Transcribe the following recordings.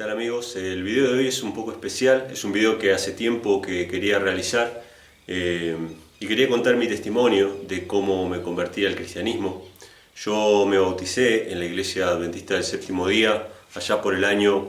tal amigos? El video de hoy es un poco especial, es un video que hace tiempo que quería realizar y quería contar mi testimonio de cómo me convertí al cristianismo. Yo me bauticé en la Iglesia Adventista del Séptimo Día allá por el año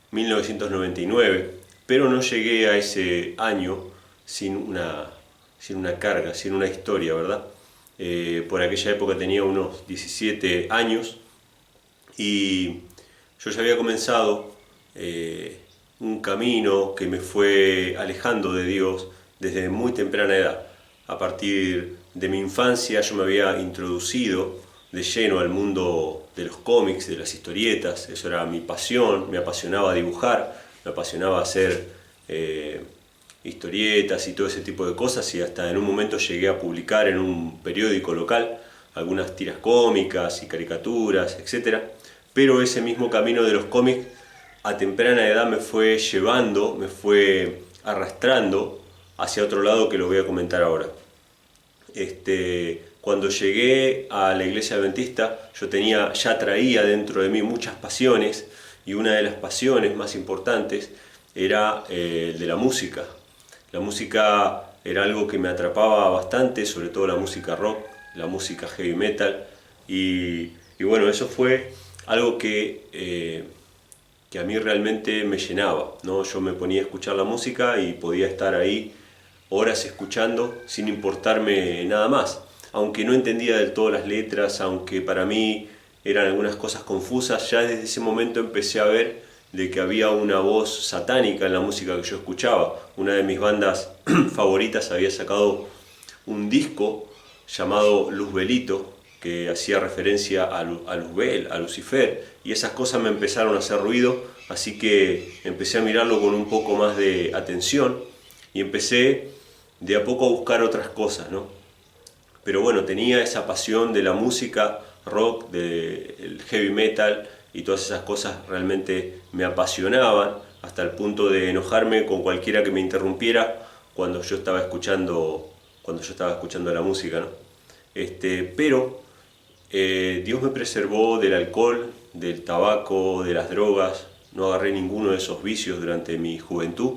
1999, pero no llegué a ese año sin una carga, sin una historia, ¿verdad? Por aquella época tenía unos 17 años y yo ya había comenzado un camino que me fue alejando de Dios desde muy temprana edad. A partir de mi infancia yo me había introducido de lleno al mundo de los cómics, de las historietas. Eso era mi pasión, me apasionaba dibujar, me apasionaba hacer historietas y todo ese tipo de cosas, y hasta en un momento llegué a publicar en un periódico local algunas tiras cómicas y caricaturas, etcétera. Pero ese mismo camino de los cómics a temprana edad me fue llevando, me fue arrastrando hacia otro lado que lo voy a comentar ahora. Cuando llegué a la iglesia adventista ya traía dentro de mí muchas pasiones, y una de las pasiones más importantes era el de la música. La música era algo que me atrapaba bastante, sobre todo la música rock, la música heavy metal, y bueno, eso fue algo que a mí realmente me llenaba, ¿no? Yo me ponía a escuchar la música y podía estar ahí horas escuchando sin importarme nada más. Aunque no entendía del todo las letras, aunque para mí eran algunas cosas confusas, ya desde ese momento empecé a ver de que había una voz satánica en la música que yo escuchaba. Una de mis bandas favoritas había sacado un disco llamado Luzbelito, que hacía referencia a Luzbel, a Lucifer, y esas cosas me empezaron a hacer ruido, así que empecé a mirarlo con un poco más de atención y empecé de a poco a buscar otras cosas, ¿no? Pero bueno, tenía esa pasión de la música rock, del heavy metal, y todas esas cosas realmente me apasionaban, hasta el punto de enojarme con cualquiera que me interrumpiera cuando yo estaba escuchando la música, ¿no? Pero Dios me preservó del alcohol, del tabaco, de las drogas. No agarré ninguno de esos vicios durante mi juventud,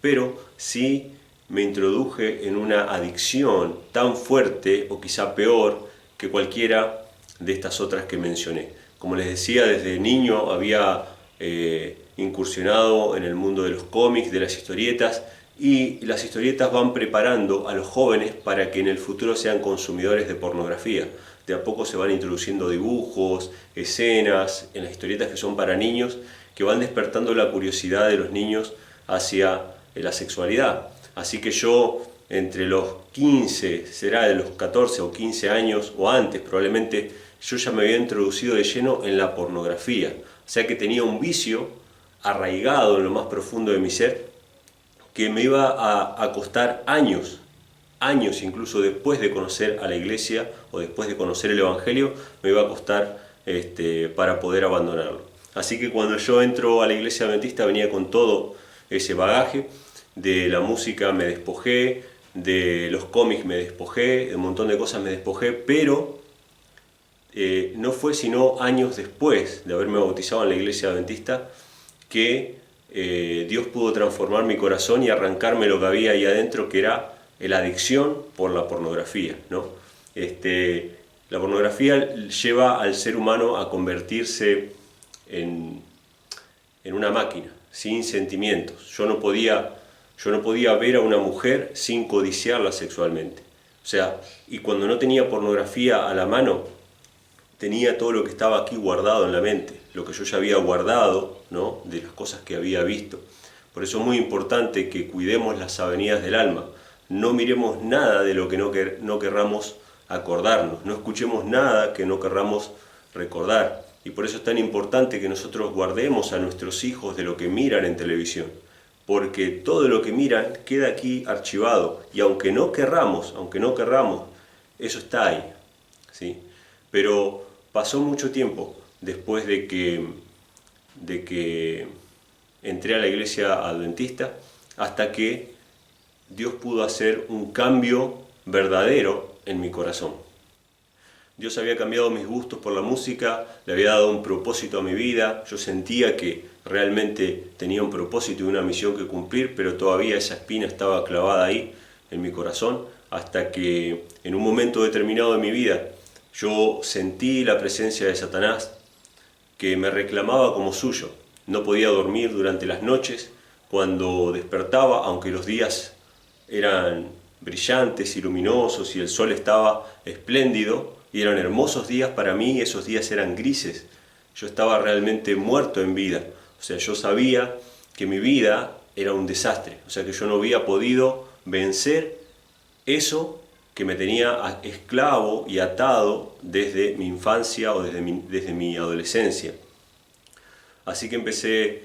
pero sí me introduje en una adicción tan fuerte, o quizá peor, que cualquiera de estas otras que mencioné. Como les decía, desde niño había incursionado en el mundo de los cómics, de las historietas, y las historietas van preparando a los jóvenes para que en el futuro sean consumidores de pornografía. De a poco se van introduciendo dibujos, escenas en las historietas que son para niños, que van despertando la curiosidad de los niños hacia la sexualidad. Así que yo, entre los 15, será de los 14 o 15 años, o antes probablemente, yo ya me había introducido de lleno en la pornografía. O sea que tenía un vicio arraigado en lo más profundo de mi ser, que me iba a costar años incluso después de conocer a la iglesia o después de conocer el evangelio, me iba a costar para poder abandonarlo. Así que cuando yo entro a la iglesia adventista venía con todo ese bagaje. De la música me despojé, de los cómics me despojé, de un montón de cosas me despojé, pero no fue sino años después de haberme bautizado en la iglesia adventista que Dios pudo transformar mi corazón y arrancarme lo que había ahí adentro, que era la adicción por la pornografía, ¿no? La pornografía lleva al ser humano a convertirse en una máquina, sin sentimientos. Yo no podía ver a una mujer sin codiciarla sexualmente. O sea, y cuando no tenía pornografía a la mano, tenía todo lo que estaba aquí guardado en la mente, lo que yo ya había guardado, ¿no?, de las cosas que había visto. Por eso es muy importante que cuidemos las avenidas del alma. No miremos nada de lo que no querramos acordarnos, no escuchemos nada que no querramos recordar. Y por eso es tan importante que nosotros guardemos a nuestros hijos de lo que miran en televisión, porque todo lo que miran queda aquí archivado, y aunque no querramos, eso está ahí, ¿sí? Pero pasó mucho tiempo después de que entré a la iglesia adventista, hasta que Dios pudo hacer un cambio verdadero en mi corazón. Dios había cambiado mis gustos por la música, le había dado un propósito a mi vida. Yo sentía que realmente tenía un propósito y una misión que cumplir, pero todavía esa espina estaba clavada ahí en mi corazón, hasta que en un momento determinado de mi vida yo sentí la presencia de Satanás que me reclamaba como suyo. No podía dormir durante las noches. Cuando despertaba, aunque los días eran brillantes y luminosos y el sol estaba espléndido y eran hermosos días, para mí esos días eran grises. Yo estaba realmente muerto en vida. O sea, yo sabía que mi vida era un desastre. O sea, que yo no había podido vencer eso que me tenía esclavo y atado desde mi infancia o desde mi adolescencia. Así que empecé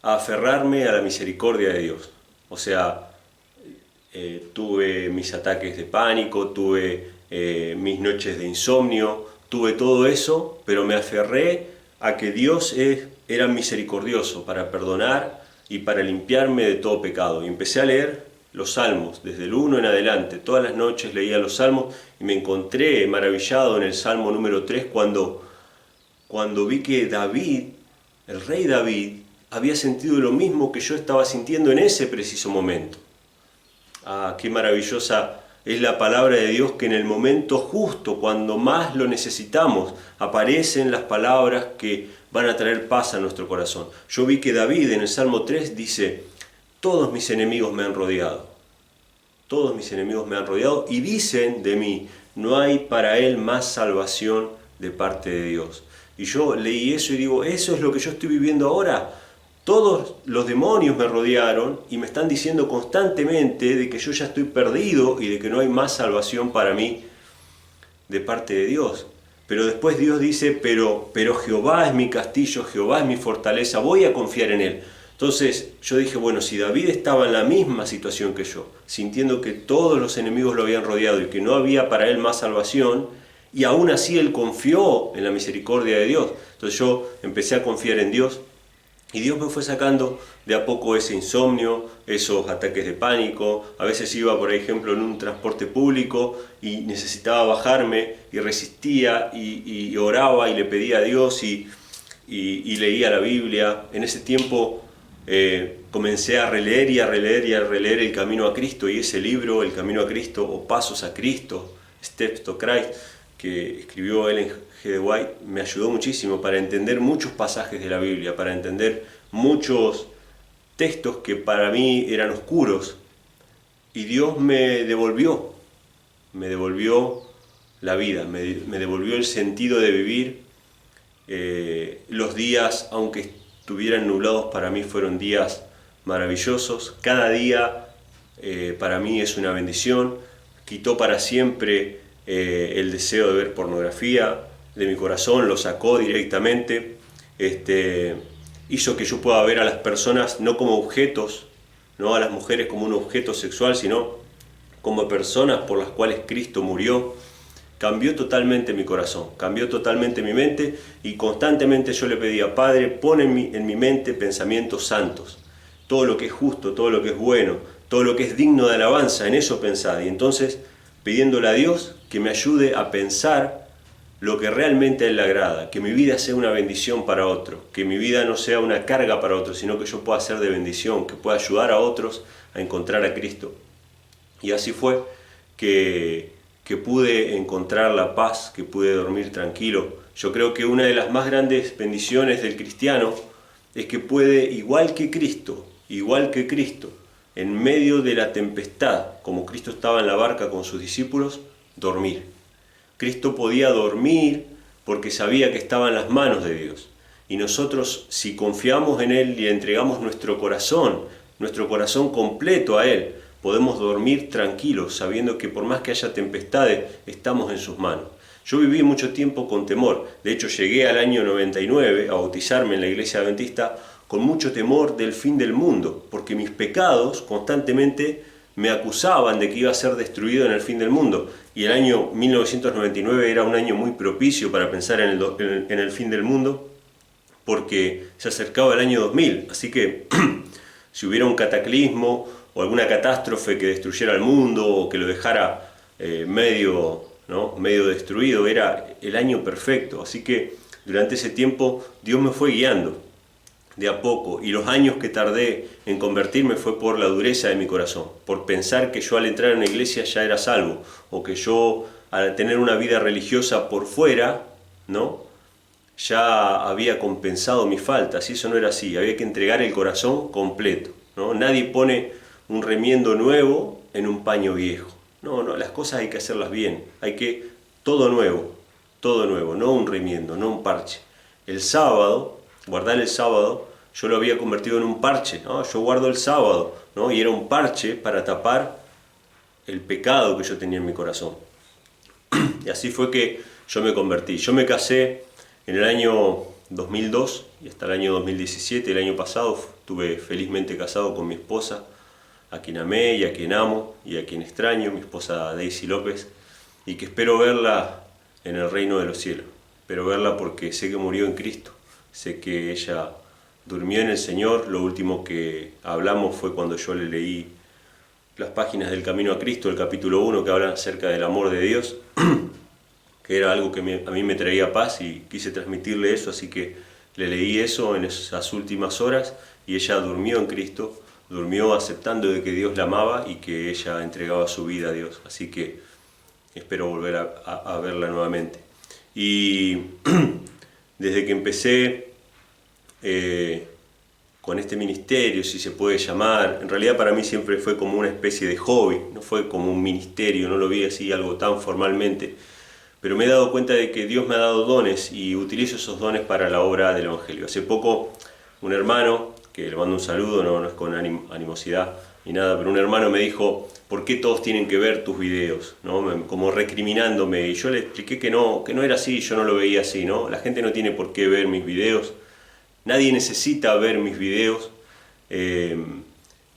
a aferrarme a la misericordia de Dios. O sea, tuve mis ataques de pánico, tuve mis noches de insomnio, tuve todo eso, pero me aferré a que Dios era misericordioso para perdonar y para limpiarme de todo pecado. Y empecé a leer los Salmos, desde el 1 en adelante. Todas las noches leía los Salmos y me encontré maravillado en el Salmo número 3 cuando vi que David, el rey David, había sentido lo mismo que yo estaba sintiendo en ese preciso momento. Ah, qué maravillosa es la palabra de Dios, que en el momento justo, cuando más lo necesitamos, aparecen las palabras que van a traer paz a nuestro corazón. Yo vi que David en el Salmo 3 dice: todos mis enemigos me han rodeado. Todos mis enemigos me han rodeado y dicen de mí: no hay para él más salvación de parte de Dios. Y yo leí eso y digo, eso es lo que yo estoy viviendo ahora. Todos los demonios me rodearon y me están diciendo constantemente de que yo ya estoy perdido y de que no hay más salvación para mí de parte de Dios. Pero después Dios dice, pero Jehová es mi castillo, Jehová es mi fortaleza, voy a confiar en Él. Entonces yo dije, bueno, si David estaba en la misma situación que yo, sintiendo que todos los enemigos lo habían rodeado y que no había para él más salvación, y aún así él confió en la misericordia de Dios. Entonces yo empecé a confiar en Dios y Dios me fue sacando de a poco ese insomnio, esos ataques de pánico. A veces iba, por ejemplo, en un transporte público y necesitaba bajarme y resistía y oraba y le pedía a Dios y leía la Biblia. En ese tiempo comencé a releer y a releer y a releer El Camino a Cristo, y ese libro, El Camino a Cristo o Pasos a Cristo, Steps to Christ, que escribió Ellen G. de White, me ayudó muchísimo para entender muchos pasajes de la Biblia, para entender muchos textos que para mí eran oscuros, y Dios me devolvió la vida, me devolvió el sentido de vivir. Los días, aunque estuvieran nublados, para mí fueron días maravillosos. Cada día para mí es una bendición. Quitó para siempre el deseo de ver pornografía de mi corazón, lo sacó directamente. Hizo que yo pueda ver a las personas no como objetos, no a las mujeres como un objeto sexual, sino como personas por las cuales Cristo murió. Cambió totalmente mi corazón, cambió totalmente mi mente, y constantemente yo le pedía: Padre, pon en mi mente pensamientos santos, todo lo que es justo, todo lo que es bueno, todo lo que es digno de alabanza, en eso pensad. Y entonces pidiéndole a Dios que me ayude a pensar lo que realmente a Él le agrada, que mi vida sea una bendición para otro, que mi vida no sea una carga para otro, sino que yo pueda ser de bendición, que pueda ayudar a otros a encontrar a Cristo. Y así fue que pude encontrar la paz, que pude dormir tranquilo. Yo creo que una de las más grandes bendiciones del cristiano es que puede, igual que Cristo, en medio de la tempestad, como Cristo estaba en la barca con sus discípulos, dormir. Cristo podía dormir porque sabía que estaba en las manos de Dios. Y nosotros, si confiamos en Él y le entregamos nuestro corazón completo a Él, podemos dormir tranquilos, sabiendo que por más que haya tempestades, estamos en sus manos. Yo viví mucho tiempo con temor. De hecho, llegué al año 99 a bautizarme en la iglesia adventista con mucho temor del fin del mundo, porque mis pecados constantemente me acusaban de que iba a ser destruido en el fin del mundo. Y el año 1999 era un año muy propicio para pensar en el fin del mundo, porque se acercaba el año 2000. Así que si hubiera un cataclismo o alguna catástrofe que destruyera el mundo o que lo dejara medio destruido, era el año perfecto. Así que durante ese tiempo Dios me fue guiando. de a poco, y los años que tardé en convertirme fue por la dureza de mi corazón, por pensar que yo al entrar en una iglesia ya era salvo, o que yo al tener una vida religiosa por fuera, ¿no?, ya había compensado mis faltas, y eso no era así. Había que entregar el corazón completo, ¿no? Nadie pone un remiendo nuevo en un paño viejo. No, las cosas hay que hacerlas bien, hay que todo nuevo, no un remiendo, no un parche. El sábado, guardar el sábado, yo lo había convertido en un parche, ¿no? Yo guardo el sábado, ¿no? Y era un parche para tapar el pecado que yo tenía en mi corazón. Y así fue que yo me convertí. Yo me casé en el año 2002 y hasta el año 2017, el año pasado, estuve felizmente casado con mi esposa, a quien amé y a quien amo y a quien extraño, mi esposa Daisy López, y que espero verla en el reino de los cielos. Espero verla porque sé que murió en Cristo, sé que ella durmió en el Señor. Lo último que hablamos fue cuando yo le leí las páginas del Camino a Cristo, el capítulo 1, que habla acerca del amor de Dios, que era algo que a mí me traía paz y quise transmitirle eso, así que le leí eso en esas últimas horas y ella durmió en Cristo, durmió aceptando de que Dios la amaba y que ella entregaba su vida a Dios, así que espero volver a verla nuevamente. Y desde que empecé con este ministerio, si se puede llamar, en realidad para mí siempre fue como una especie de hobby, no fue como un ministerio, no lo vi así algo tan formalmente, pero me he dado cuenta de que Dios me ha dado dones y utilizo esos dones para la obra del Evangelio. Hace poco un hermano, que le mando un saludo, no es con animosidad ni nada, pero un hermano me dijo: ¿por qué todos tienen que ver tus videos?, ¿no? Como recriminándome, y yo le expliqué que no era así, yo no lo veía así, ¿no? La gente no tiene por qué ver mis videos, nadie necesita ver mis videos.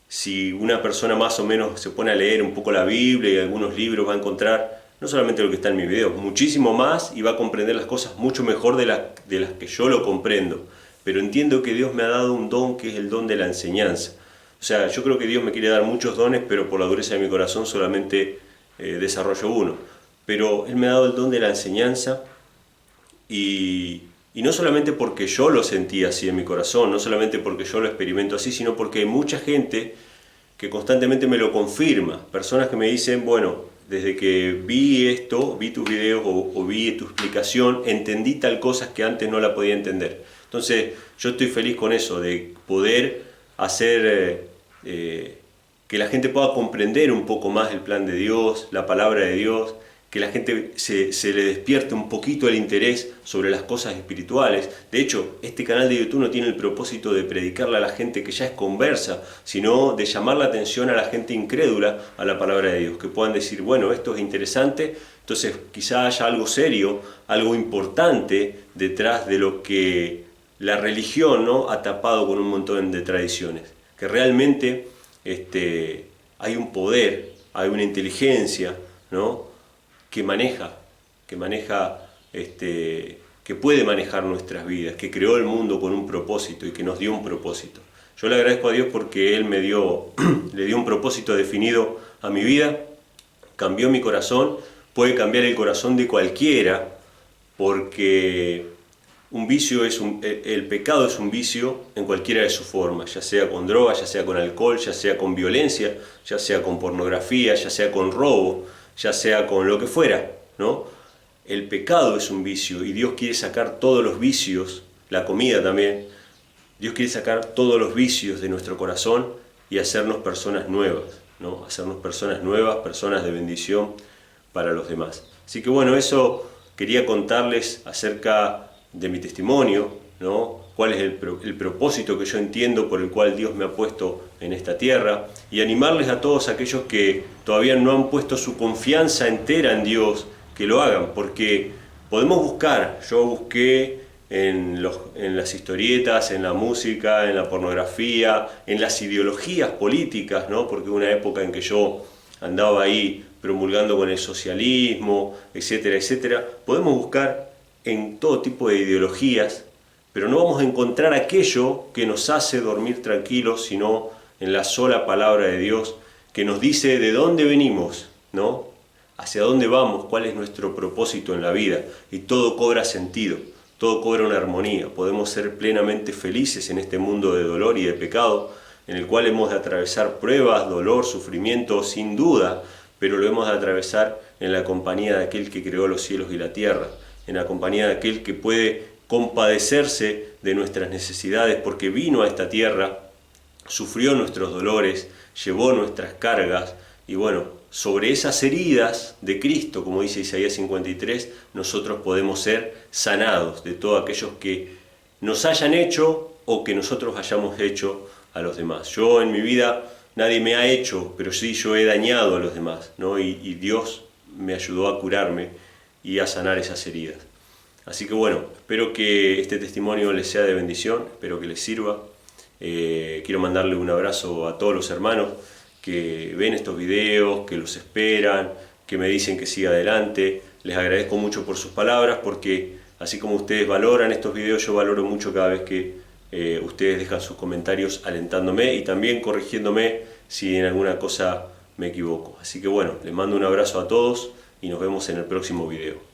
Si una persona más o menos se pone a leer un poco la Biblia y algunos libros, va a encontrar no solamente lo que está en mis videos, muchísimo más, y va a comprender las cosas mucho mejor de las que yo lo comprendo. Pero entiendo que Dios me ha dado un don que es el don de la enseñanza. O sea, yo creo que Dios me quiere dar muchos dones, pero por la dureza de mi corazón solamente desarrollo uno. Pero Él me ha dado el don de la enseñanza, y no solamente porque yo lo sentí así en mi corazón, no solamente porque yo lo experimento así, sino porque hay mucha gente que constantemente me lo confirma. Personas que me dicen: bueno, desde que vi esto, vi tus videos o vi tu explicación, entendí tal cosa que antes no la podía entender. Entonces yo estoy feliz con eso, de poder hacer que la gente pueda comprender un poco más el plan de Dios, la palabra de Dios, que la gente se le despierte un poquito el interés sobre las cosas espirituales. De hecho, este canal de YouTube no tiene el propósito de predicarle a la gente que ya es conversa, sino de llamar la atención a la gente incrédula a la palabra de Dios, que puedan decir: bueno, esto es interesante, entonces quizá haya algo serio, algo importante detrás de lo que la religión, ¿no?, ha tapado con un montón de tradiciones, que realmente hay un poder, hay una inteligencia, ¿no?, que puede manejar nuestras vidas, que creó el mundo con un propósito y que nos dio un propósito. Yo le agradezco a Dios porque Él le dio un propósito definido a mi vida, cambió mi corazón, puede cambiar el corazón de cualquiera, porque el pecado es un vicio en cualquiera de sus formas, ya sea con drogas, ya sea con alcohol, ya sea con violencia, ya sea con pornografía, ya sea con robo, ya sea con lo que fuera, ¿no? El pecado es un vicio y Dios quiere sacar todos los vicios, la comida también. Dios quiere sacar todos los vicios de nuestro corazón y hacernos personas nuevas, ¿no? Hacernos personas nuevas, personas de bendición para los demás. Así que bueno, eso quería contarles acerca de mi testimonio, ¿no? Cuál es el propósito que yo entiendo por el cual Dios me ha puesto en esta tierra, y animarles a todos aquellos que todavía no han puesto su confianza entera en Dios, que lo hagan, porque podemos buscar. Yo busqué en las historietas, en la música, en la pornografía, en las ideologías políticas, ¿no? Porque hubo una época en que yo andaba ahí promulgando con el socialismo, etcétera, etcétera. Podemos buscar en todo tipo de ideologías, pero no vamos a encontrar aquello que nos hace dormir tranquilos, sino en la sola palabra de Dios, que nos dice de dónde venimos, ¿no?, hacia dónde vamos, cuál es nuestro propósito en la vida, y todo cobra sentido. todo cobra una armonía. Podemos ser plenamente felices en este mundo de dolor y de pecado, en el cual hemos de atravesar pruebas, dolor, sufrimiento, sin duda, pero lo hemos de atravesar en la compañía de aquel que creó los cielos y la tierra, en la compañía de aquel que puede compadecerse de nuestras necesidades, porque vino a esta tierra, sufrió nuestros dolores, llevó nuestras cargas, y bueno, sobre esas heridas de Cristo, como dice Isaías 53, nosotros podemos ser sanados de todos aquellos que nos hayan hecho o que nosotros hayamos hecho a los demás. Yo en mi vida nadie me ha hecho, pero sí yo he dañado a los demás, ¿no? Y Dios me ayudó a curarme y a sanar esas heridas. Así que bueno, espero que este testimonio les sea de bendición, espero que les sirva. Quiero mandarle un abrazo a todos los hermanos que ven estos videos, que los esperan, que me dicen que siga adelante. Les agradezco mucho por sus palabras, porque así como ustedes valoran estos videos, yo valoro mucho cada vez que ustedes dejan sus comentarios alentándome y también corrigiéndome si en alguna cosa me equivoco. Así que bueno, les mando un abrazo a todos y nos vemos en el próximo video.